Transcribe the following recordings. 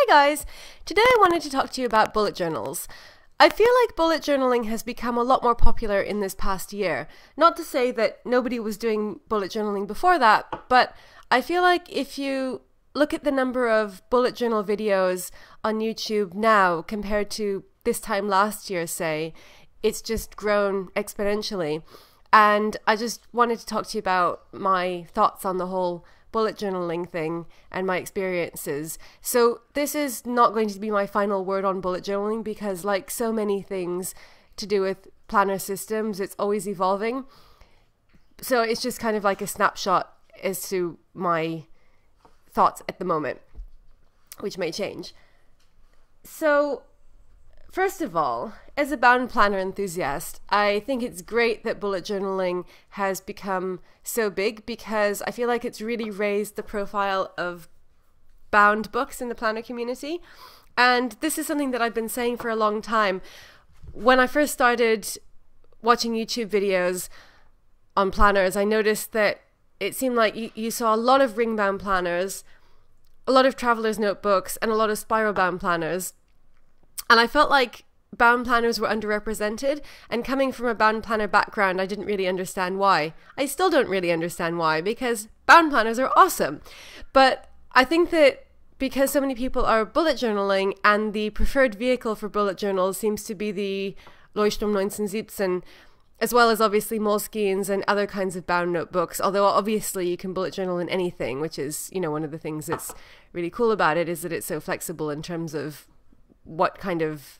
guys! Today I wanted to talk to you about bullet journals. I feel like bullet journaling has become a lot more popular in this past year. Not to say that nobody was doing bullet journaling before that, but I feel like if you look at the number of bullet journal videos on YouTube now compared to this time last year, say, it's just grown exponentially. And I just wanted to talk to you about my thoughts on the whole bullet journaling thing and my experiences. So this is not going to be my final word on bullet journaling because, like so many things to do with planner systems, it's always evolving. So it's just kind of like a snapshot as to my thoughts at the moment, which may change. So first of all, as a bound planner enthusiast, I think it's great that bullet journaling has become so big because I feel like it's really raised the profile of bound books in the planner community. And this is something that I've been saying for a long time. When I first started watching YouTube videos on planners, I noticed that it seemed like you saw a lot of ring bound planners, a lot of traveler's notebooks, and a lot of spiral bound planners. And I felt like bound planners were underrepresented, and coming from a bound planner background, I didn't really understand why. I still don't really understand why, because bound planners are awesome. But I think that because so many people are bullet journaling, and the preferred vehicle for bullet journals seems to be the Leuchtturm 1917, as well as obviously Moleskines and other kinds of bound notebooks, although obviously you can bullet journal in anything, which is, you know, one of the things that's really cool about it is that it's so flexible in terms of what kind of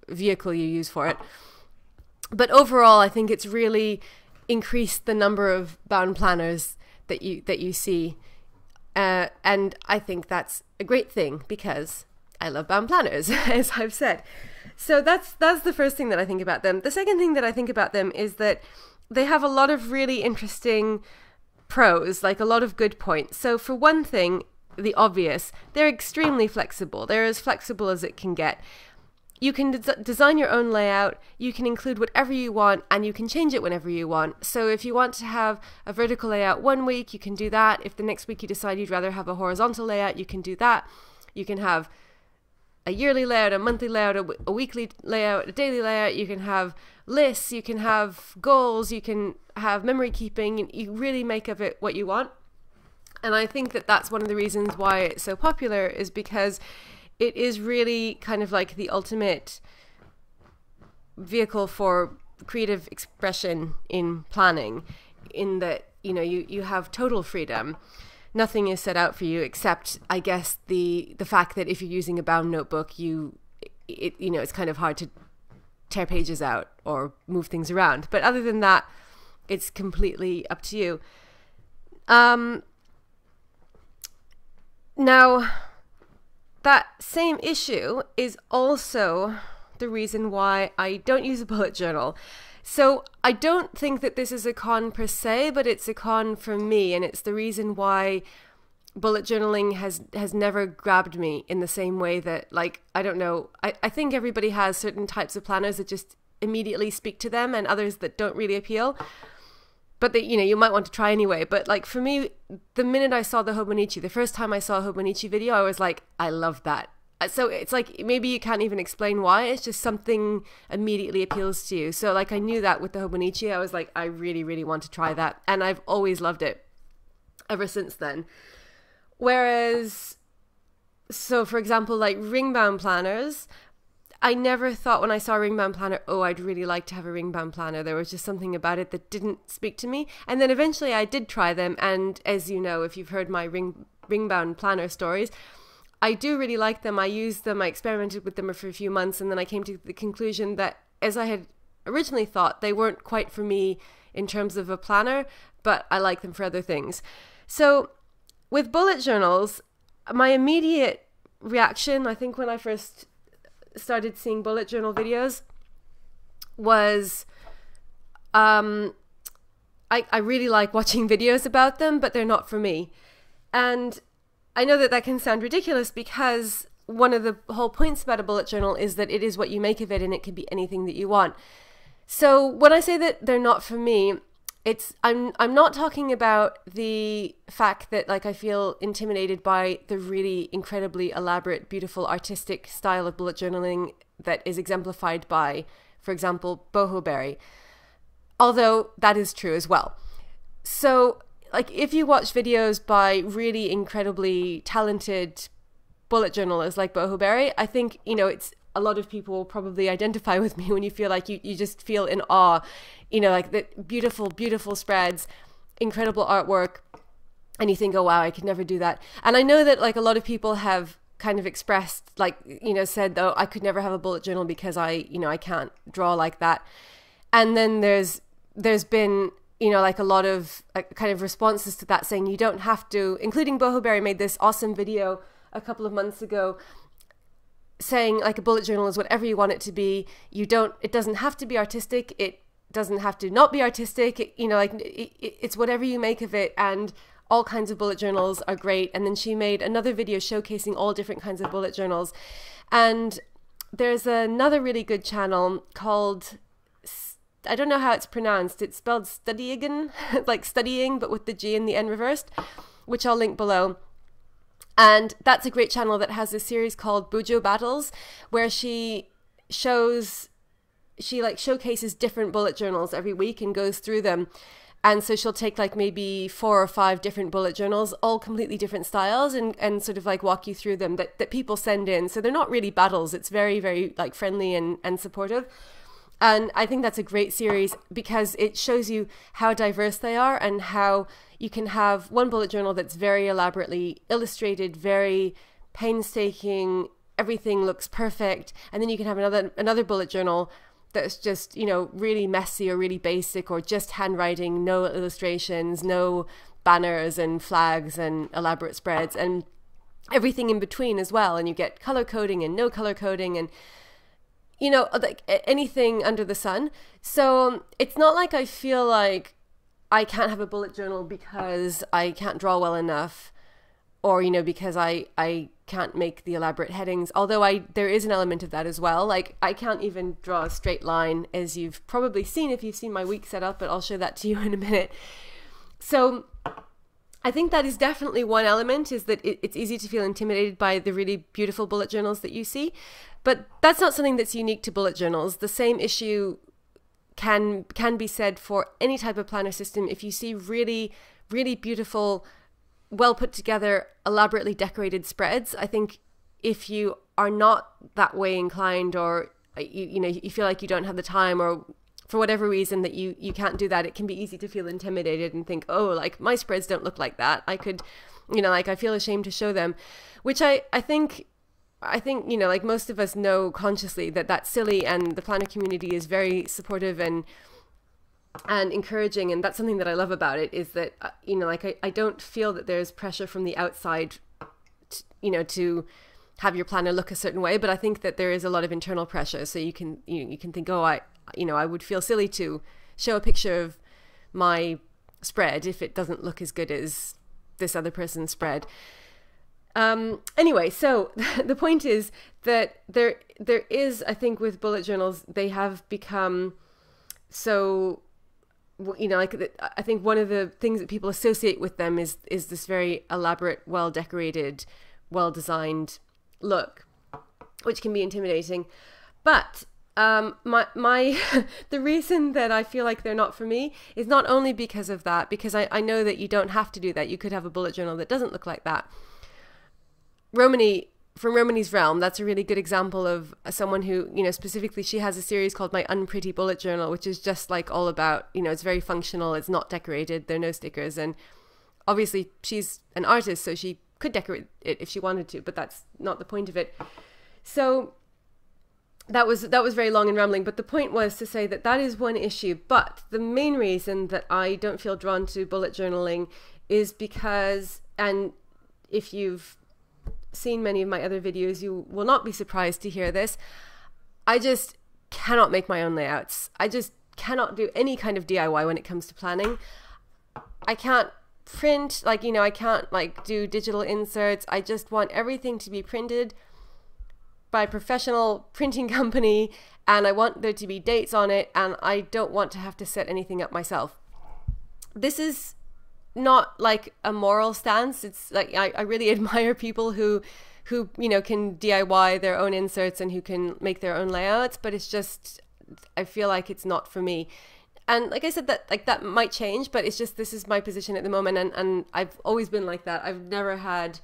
vehicle you use for it. But overall, I think it's really increased the number of bound planners that you see, and I think that's a great thing because I love bound planners, as I've said. So that's the first thing that I think about them. The second thing that I think about them is that they have a lot of really interesting pros, like a lot of good points. So for one thing, the obvious, they're extremely flexible. They're as flexible as it can get. You can design your own layout, you can include whatever you want, and you can change it whenever you want. So if you want to have a vertical layout one week, you can do that. If the next week you decide you'd rather have a horizontal layout, you can do that. You can have a yearly layout, a monthly layout, a weekly layout, a daily layout. You can have lists, you can have goals, you can have memory keeping. You really make of it what you want. And I think that that's one of the reasons why it's so popular, is because it is really kind of like the ultimate vehicle for creative expression in planning, in that, you know, you have total freedom. Nothing is set out for you except, I guess, the fact that if you're using a bound notebook, you know, it's kind of hard to tear pages out or move things around. But other than that, it's completely up to you. Now, that same issue is also the reason why I don't use a bullet journal. So I don't think that this is a con per se, but it's a con for me, and it's the reason why bullet journaling has never grabbed me in the same way that, like, I don't know, I think everybody has certain types of planners that just immediately speak to them and others that don't really appeal. But that, you know, you might want to try anyway. But like for me, the minute I saw the Hobonichi, the first time I saw a Hobonichi video, I was like, I love that. So it's like, maybe you can't even explain why. It's just something immediately appeals to you. So like I knew that with the Hobonichi, I was like, I really, really want to try that. And I've always loved it ever since then. Whereas, so for example, like ring-bound planners, I never thought when I saw a ring-bound planner, oh, I'd really like to have a ring-bound planner. There was just something about it that didn't speak to me. And then eventually I did try them. And as you know, if you've heard my ring-bound planner stories, I do really like them. I used them, I experimented with them for a few months, and then I came to the conclusion that, as I had originally thought, they weren't quite for me in terms of a planner, but I like them for other things. So with bullet journals, my immediate reaction, I think when I first started seeing bullet journal videos, was I really like watching videos about them, but they're not for me. And I know that that can sound ridiculous because one of the whole points about a bullet journal is that it is what you make of it, and it can be anything that you want. So when I say that they're not for me, I'm not talking about the fact that like I feel intimidated by the really incredibly elaborate, beautiful, artistic style of bullet journaling that is exemplified by, for example, boho berry, although that is true as well. So like if you watch videos by really incredibly talented bullet journalers like boho berry, I think, you know, it's a lot of people will probably identify with me when you feel like you just feel in awe, you know, like the beautiful, beautiful spreads, incredible artwork. And you think, oh, wow, I could never do that. And I know that like a lot of people have kind of expressed, like, you know, said, oh, I could never have a bullet journal because I can't draw like that. And then there's been, you know, like a lot of kind of responses to that saying you don't have to, including boho berry made this awesome video a couple of months ago saying like a bullet journal is whatever you want it to be. It doesn't have to be artistic. It doesn't have to not be artistic. You know, like it's whatever you make of it, and all kinds of bullet journals are great. And then she made another video showcasing all different kinds of bullet journals. And there's another really good channel called, I don't know how it's pronounced. It's spelled Studying, like studying, but with the G and the N reversed, which I'll link below. And that's a great channel that has a series called Bujo Battles, where she showcases different bullet journals every week and goes through them. And so she'll take like maybe 4 or 5 different bullet journals, all completely different styles, and sort of like walk you through them that people send in. So they're not really battles. It's very, very like friendly and supportive. And I think that's a great series because it shows you how diverse they are and how you can have one bullet journal that's very elaborately illustrated, very painstaking, everything looks perfect. And then you can have another bullet journal that's just, you know, really messy or really basic or just handwriting, no illustrations, no banners and flags and elaborate spreads and everything in between as well. And you get color coding and no color coding and, you know, like anything under the sun. So it's not like I feel like I can't have a bullet journal because I can't draw well enough, or, you know, because I can't make the elaborate headings, although there is an element of that as well. Like I can't even draw a straight line, as you've probably seen if you've seen my week set up, but I'll show that to you in a minute. So I think that is definitely one element, is that it's easy to feel intimidated by the really beautiful bullet journals that you see. But that's not something that's unique to bullet journals. The same issue can be said for any type of planner system. If you see really, really beautiful, well put together, elaborately decorated spreads, I think if you are not that way inclined, or you feel like you don't have the time, or for whatever reason that you can't do that, it can be easy to feel intimidated and think, oh, like my spreads don't look like that. I could, you know, like I feel ashamed to show them, which I think, you know, like most of us know consciously that that's silly, and the planner community is very supportive and encouraging. And that's something that I love about it, is that, you know, like I don't feel that there's pressure from the outside, to have your planner look a certain way. But I think that there is a lot of internal pressure. So you can think, oh, I would feel silly to show a picture of my spread if it doesn't look as good as this other person's spread. Anyway, so the point is that there is, I think with bullet journals, they have become so, you know, like I think one of the things that people associate with them is this very elaborate, well decorated, well designed look, which can be intimidating. But my the reason that I feel like they're not for me is not only because of that, because I know that you don't have to do that. You could have a bullet journal that doesn't look like that. Romany, from Romany's Realm, that's a really good example of someone who, you know, specifically she has a series called My Unpretty Bullet Journal, which is just like all about, you know, it's very functional, it's not decorated, there are no stickers, and obviously she's an artist, so she could decorate it if she wanted to, but that's not the point of it. So that was very long and rambling, but the point was to say that is one issue. But the main reason that I don't feel drawn to bullet journaling is because, and if you've seen many of my other videos, you will not be surprised to hear this, I just cannot make my own layouts. I just cannot do any kind of DIY when it comes to planning. I can't print, like, you know, I can't like do digital inserts. I just want everything to be printed by a professional printing company, and I want there to be dates on it, and I don't want to have to set anything up myself. this is not like a moral stance. It's like I really admire people who you know, can DIY their own inserts and who can make their own layouts, but it's just, I feel like it's not for me. And like I said, that like that might change, but it's just, this is my position at the moment, and I've always been like that. I've never had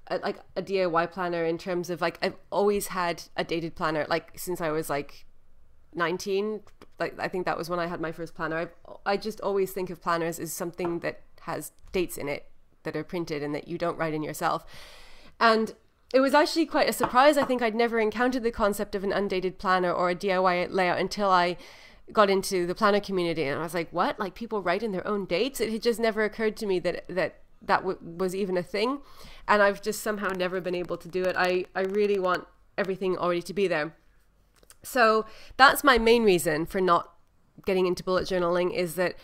like a DIY planner in terms of like, I've always had a dated planner, like since I was like 19. Like I think that was when I had my first planner. I just always think of planners as something that has dates in it that are printed and that you don't write in yourself. And it was actually quite a surprise. I think I'd never encountered the concept of an undated planner or a DIY layout until I got into the planner community, and I was like, what? Like people write in their own dates? It had just never occurred to me that was even a thing, and I've just somehow never been able to do it. I really want everything already to be there. So that's my main reason for not getting into bullet journaling, is that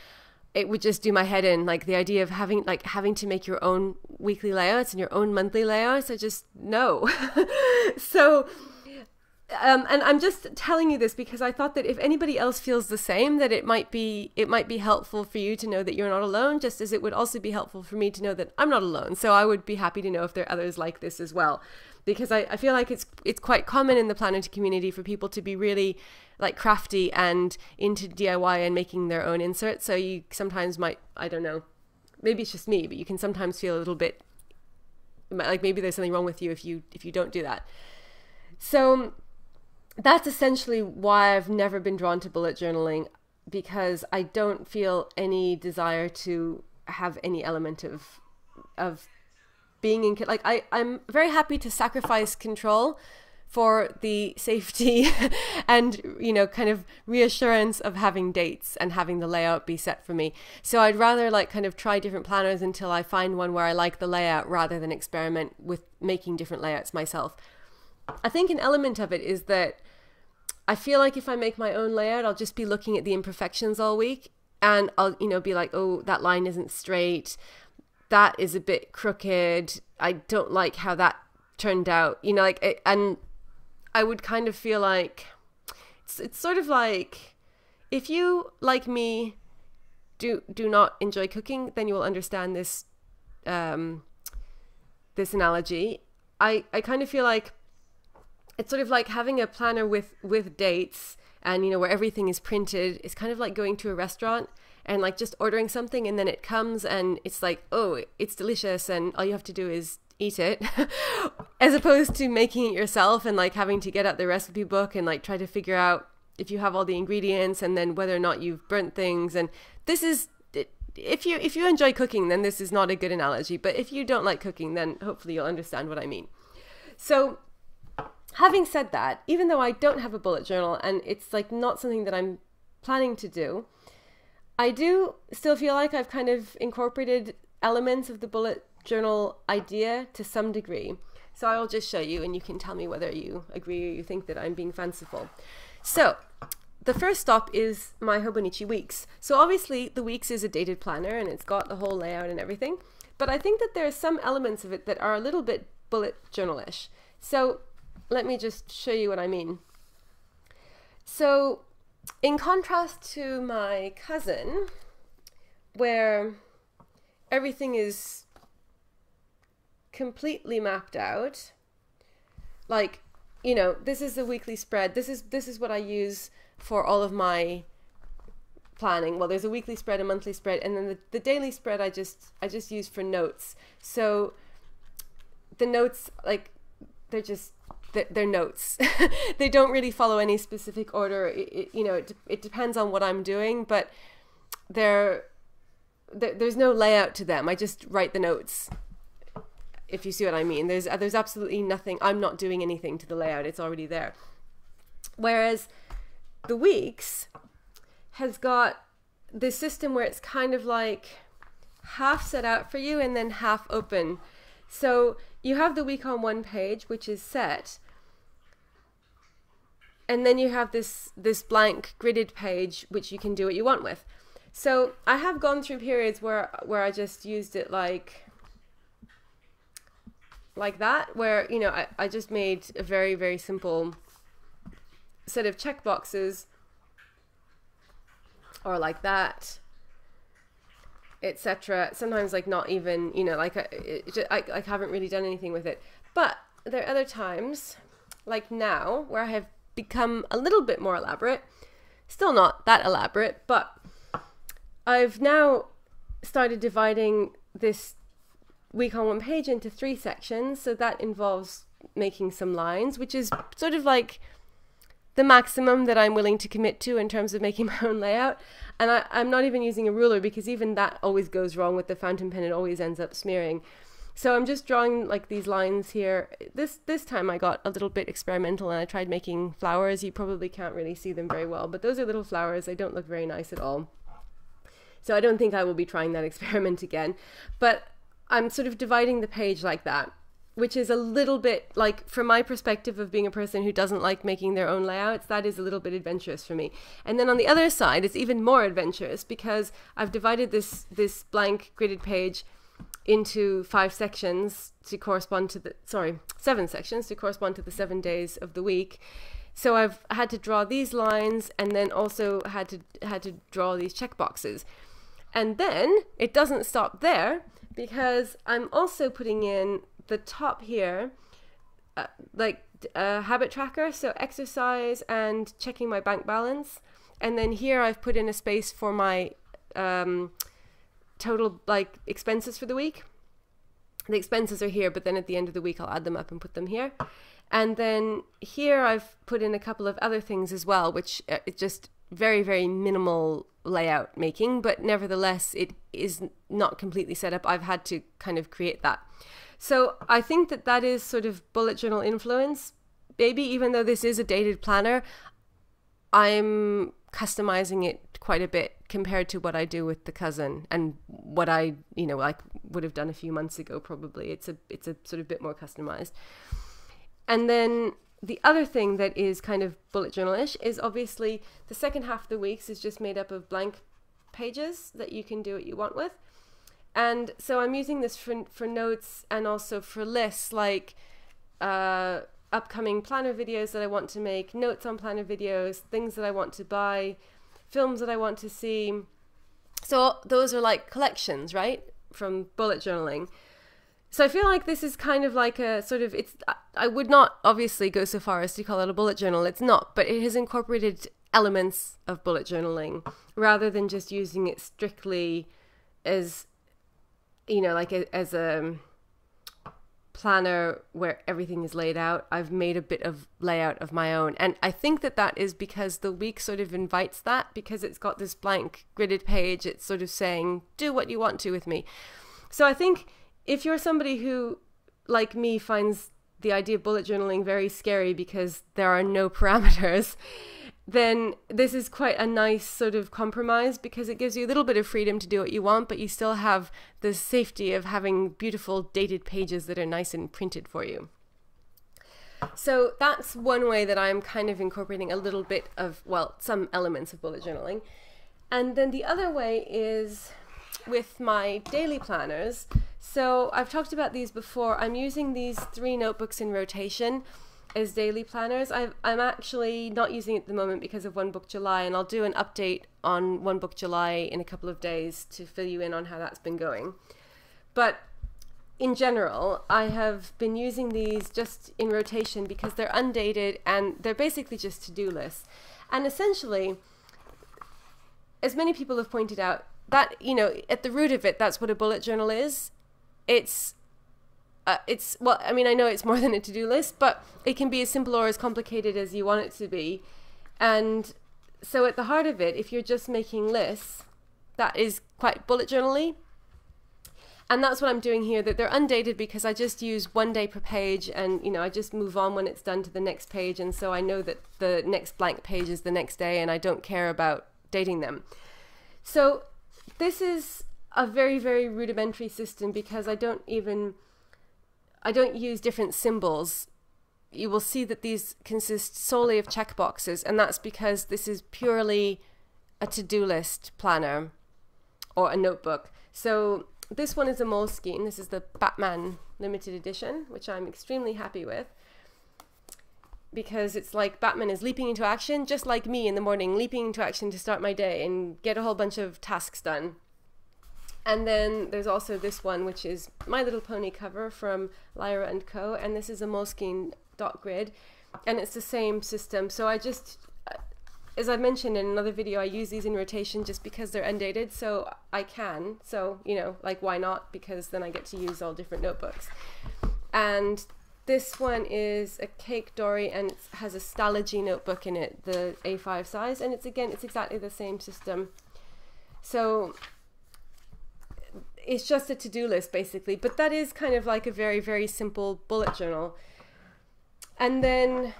it would just do my head in. Like the idea of having to make your own weekly layouts and your own monthly layouts, I just, no. So and I'm just telling you this because I thought that if anybody else feels the same, that it might be helpful for you to know that you're not alone, just as it would also be helpful for me to know that I'm not alone. So I would be happy to know if there are others like this as well, because I feel like it's quite common in the planner community for people to be really like crafty and into DIY and making their own inserts. So you sometimes might, I don't know, maybe it's just me, but you can sometimes feel a little bit like maybe there's something wrong with you if you don't do that. So that's essentially why I've never been drawn to bullet journaling, because I don't feel any desire to have any element of being in, like I'm very happy to sacrifice control for the safety and, you know, kind of reassurance of having dates and having the layout be set for me. So I'd rather like kind of try different planners until I find one where I like the layout, rather than experiment with making different layouts myself. I think an element of it is that I feel like if I make my own layout, I'll just be looking at the imperfections all week, and I'll, you know, be like, oh, that line isn't straight, that is a bit crooked, I don't like how that turned out, you know, like, and I would kind of feel like it's sort of like, if you, like me, do not enjoy cooking, then you will understand this this analogy. I kind of feel like it's sort of like having a planner with dates, and, you know, where everything is printed. It's kind of like going to a restaurant and like just ordering something, and then it comes and it's like, oh, it's delicious, and all you have to do is eat it, as opposed to making it yourself and like having to get out the recipe book and like try to figure out if you have all the ingredients, and then whether or not you've burnt things. And this is, if you enjoy cooking, then this is not a good analogy, but if you don't like cooking, then hopefully you'll understand what I mean. So having said that, even though I don't have a bullet journal and it's like not something that I'm planning to do, I do still feel like I've kind of incorporated elements of the bullet journal idea to some degree. So I will just show you, and you can tell me whether you agree or you think that I'm being fanciful. So the first stop is my Hobonichi Weeks. So obviously the Weeks is a dated planner and it's got the whole layout and everything, but I think that there are some elements of it that are a little bit bullet journalish. So let me just show you what I mean. So in contrast to my cousin, where everything is completely mapped out, like, you know, this is the weekly spread. This is what I use for all of my planning. Well, there's a weekly spread, a monthly spread, and then the daily spread I just use for notes. So the notes, like, they're notes. They don't really follow any specific order. It depends on what I'm doing, but there's no layout to them. I just write the notes, if you see what I mean. There's absolutely nothing. I'm not doing anything to the layout. It's already there. Whereas the Weeks has got this system where it's kind of like half set out for you and then half open. So you have the week on one page, which is set, and then you have this blank gridded page, which you can do what you want with. So I have gone through periods where I just used it like that, where, you know, I just made a very, very simple set of check boxes, or like that. etc. Sometimes like not even, you know, like I haven't really done anything with it. But there are other times, like now, where I have become a little bit more elaborate. Still not that elaborate, but I've now started dividing this week on one page into 3 sections. So that involves making some lines, which is sort of like the maximum that I'm willing to commit to in terms of making my own layout. And I'm not even using a ruler, because even that always goes wrong with the fountain pen. It always ends up smearing. So I'm just drawing like these lines here. This time I got a little bit experimental, and I tried making flowers. You probably can't really see them very well, but those are little flowers. They don't look very nice at all. So I don't think I will be trying that experiment again. But I'm sort of dividing the page like that, which is a little bit like, from my perspective of being a person who doesn't like making their own layouts, that is a little bit adventurous for me. And then on the other side, it's even more adventurous, because I've divided this blank gridded page into 5 sections to correspond to the, 7 sections to correspond to the 7 days of the week. So I've had to draw these lines, and then also had to draw these check boxes. And then it doesn't stop there, because I'm also putting in the top here, like a habit tracker, so exercise and checking my bank balance. And then here I've put in a space for my total like expenses for the week. The expenses are here, but then at the end of the week I'll add them up and put them here. And then here I've put in a couple of other things as well, which it's just very, very minimal layout making, but nevertheless it is not completely set up. I've had to kind of create that. So I think that that is sort of bullet journal influence. Maybe even though this is a dated planner, I'm customizing it quite a bit compared to what I do with the cousin, and what I, you know, like would have done a few months ago probably. It's a sort of bit more customized. And then the other thing that is kind of bullet journal-ish is obviously the second half of the weeks is just made up of blank pages that you can do what you want with. And so I'm using this for notes, and also for lists, like upcoming planner videos that I want to make, notes on planner videos, things that I want to buy, films that I want to see. So those are like collections, right, from bullet journaling. So I feel like this is kind of like a sort of, I would not obviously go so far as to call it a bullet journal. It's not, but it has incorporated elements of bullet journaling rather than just using it strictly as, you know, like as a planner where everything is laid out. I've made a bit of layout of my own. And I think that that is because the week sort of invites that, because it's got this blank gridded page. It's sort of saying, do what you want to with me. So I think if you're somebody who, like me, finds the idea of bullet journaling very scary because there are no parameters, then this is quite a nice sort of compromise, because it gives you a little bit of freedom to do what you want, but you still have the safety of having beautiful dated pages that are nice and printed for you. So that's one way that I'm kind of incorporating a little bit of, well, some elements of bullet journaling. And then the other way is with my daily planners. So I've talked about these before. I'm using these 3 notebooks in rotation as daily planners. I'm actually not using it at the moment because of One Book July, and I'll do an update on One Book July in a couple of days to fill you in on how that's been going. But in general, I have been using these just in rotation because they're undated and they're basically just to-do lists. And essentially, as many people have pointed out, that, you know, at the root of it, that's what a bullet journal is. It's well, I mean, I know it's more than a to-do list, but it can be as simple or as complicated as you want it to be. And so at the heart of it, if you're just making lists, that is quite bullet journal-y. And that's what I'm doing here, that they're undated because I just use 1 day per page, and, you know, I just move on when it's done to the next page. And so I know that the next blank page is the next day, and I don't care about dating them. So this is a very, very rudimentary system because I don't use different symbols. You will see that these consist solely of checkboxes, and that's because this is purely a to-do list planner or a notebook. So this one is a Moleskine. This is the Batman limited edition, which I'm extremely happy with, because it's like Batman is leaping into action, just like me in the morning, leaping into action to start my day and get a whole bunch of tasks done. And then there's also this one, which is My Little Pony cover from Lyra & Co. And this is a Moleskine dot grid. And it's the same system. So I just, as I mentioned in another video, I use these in rotation just because they're undated. So I can. So, you know, like, why not? Because then I get to use all different notebooks. And this one is a Cake Dory, and it has a Stalogy notebook in it, the A5 size. And it's, again, it's exactly the same system. So it's just a to-do list, basically, but that is kind of like a very, very simple bullet journal. And then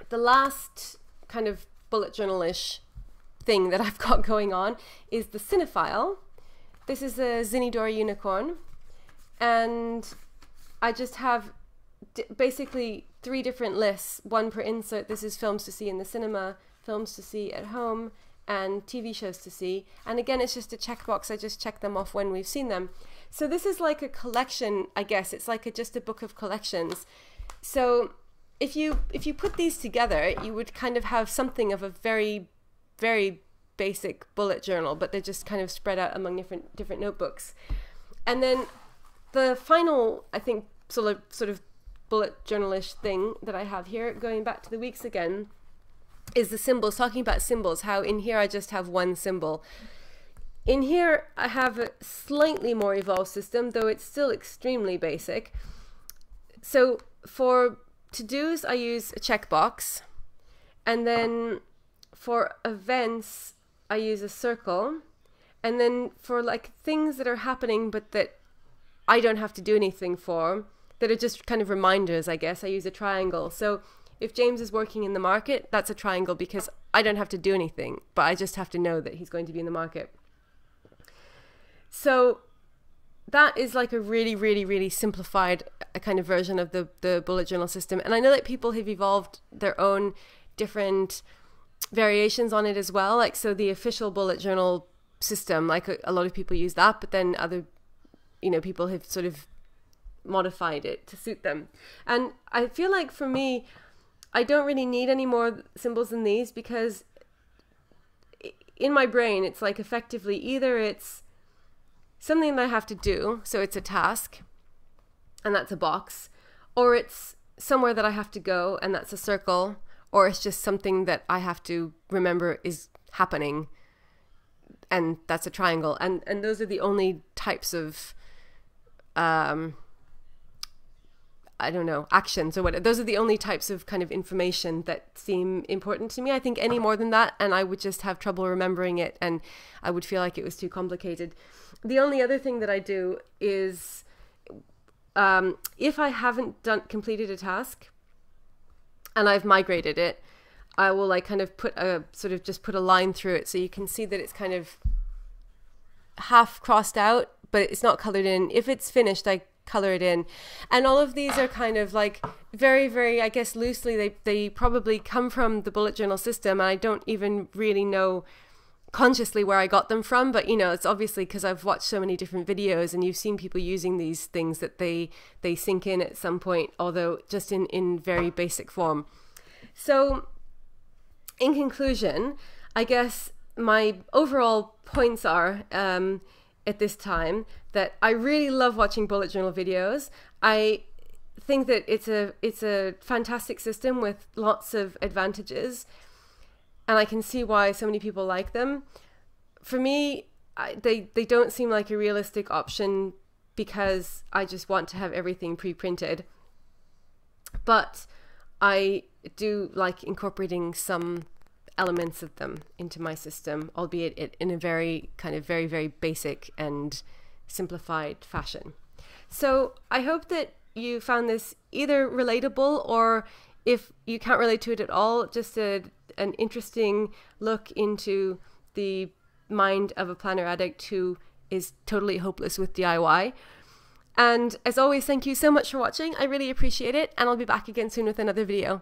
the last kind of bullet journal-ish thing that I've got going on is the Cinephile. This is a Zinidori unicorn, and I just have basically 3 different lists, one per insert. This is films to see in the cinema, films to see at home, and TV shows to see. And again, it's just a checkbox. I just check them off when we've seen them. So this is like a collection, I guess. It's like just a book of collections. So if you put these together, you would kind of have something of a very, very basic bullet journal, but they're just kind of spread out among different notebooks. And then the final, I think, sort of bullet journalish thing that I have here, going back to the weeks again, is the symbols, talking about symbols, how in here I just have one symbol. In here I have a slightly more evolved system, though it's still extremely basic. So for to-dos I use a checkbox, and then for events I use a circle, and then for like things that are happening but that I don't have to do anything for, that are just kind of reminders, I guess, I use a triangle. So if James is working in the market, that's a triangle because I don't have to do anything, but I just have to know that he's going to be in the market. So that is like a really, really, really simplified kind of version of the bullet journal system. And I know that people have evolved their own different variations on it as well. Like, so the official bullet journal system, like a lot of people use that, but then other, you know, people have sort of modified it to suit them. And I feel like for me, I don't really need any more symbols than these, because in my brain, it's like effectively either it's something that I have to do, so it's a task, and that's a box, or it's somewhere that I have to go, and that's a circle, or it's just something that I have to remember is happening, and that's a triangle. And those are the only types of I don't know, actions or whatever. Those are the only types of kind of information that seem important to me. I think any more than that, and I would just have trouble remembering it, and I would feel like it was too complicated. The only other thing that I do is, if I haven't completed a task and I've migrated it, I will like kind of put a line through it, so you can see that it's kind of half crossed out, but it's not colored in. If it's finished, I color it in. And all of these are kind of like very, very, I guess loosely, they probably come from the bullet journal system, and I don't even really know consciously where I got them from, but you know, it's obviously because I've watched so many different videos and you've seen people using these things that they sink in at some point, although just in very basic form. So in conclusion, I guess my overall points are at this time that I really love watching bullet journal videos. I think that it's a fantastic system with lots of advantages, and I can see why so many people like them. For me, they don't seem like a realistic option because I just want to have everything pre-printed. But I do like incorporating some elements of them into my system, albeit in a very kind of very, very basic and simplified fashion. So I hope that you found this either relatable, or if you can't relate to it at all, just an interesting look into the mind of a planner addict who is totally hopeless with DIY. And as always, thank you so much for watching. I really appreciate it, and I'll be back again soon with another video.